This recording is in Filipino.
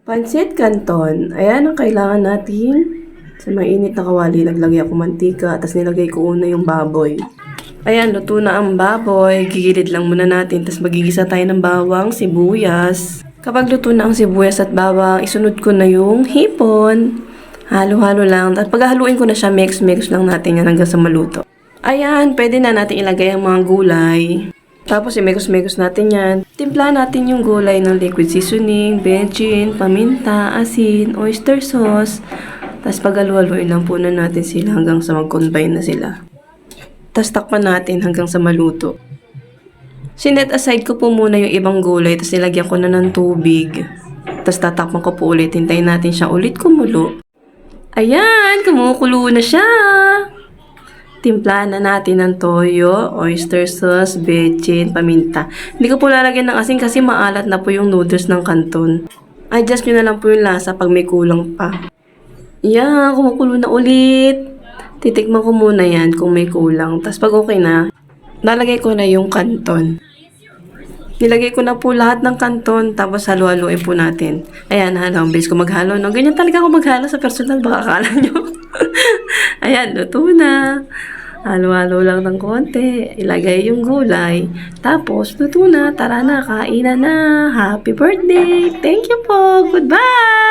Pansit canton. Ayan ang kailangan natin. Sa mainit na kawali, naglagay ako mantika, tapos nilagay ko una yung baboy. Ayan, luto na ang baboy. Gigilid lang muna natin, tapos magigisa tayo ng bawang, sibuyas. Kapag luto na ang sibuyas at bawang, isunod ko na yung hipon. Halo-halo lang. At paghahaluin ko na siya, mix-mix lang natin yan hanggang sa maluto. Ayan, pwede na natin ilagay ang mga gulay. Tapos imekos-mekos natin yan. Timpla natin yung gulay ng liquid seasoning, bechin, paminta, asin, oyster sauce. Tapos paghaluin lang po na natin sila hanggang sa mag-combine na sila. Tapos takpan natin hanggang sa maluto. Sinet aside ko po muna yung ibang gulay, tapos nilagyan ko na ng tubig. Tapos tatakpan ko po ulit. Hintayin natin siya ulit kumulo. Ayan, kumukulo na siya. Timplahan na natin ng toyo, oyster sauce, bechin, paminta. Hindi ko po lalagyan ng asin kasi maalat na po yung noodles ng canton. Adjust nyo na lang po yung lasa pag may kulang pa. Yan, kumukulo na ulit. Titikman ko muna yan kung may kulang. Tapos pag okay na, lalagay ko na yung canton. Nilagay ko na po lahat ng canton, tapos halo-haloin po natin. Ayan, halo. Ang bilis ko maghalo, no? Ganyan talaga ako maghalo sa personal, baka akala nyo. Ayan, luto na. Halo-halo lang ng konti. Ilagay yung gulay. Tapos, luto na. Tara na, kainan na. Happy birthday! Thank you po! Goodbye!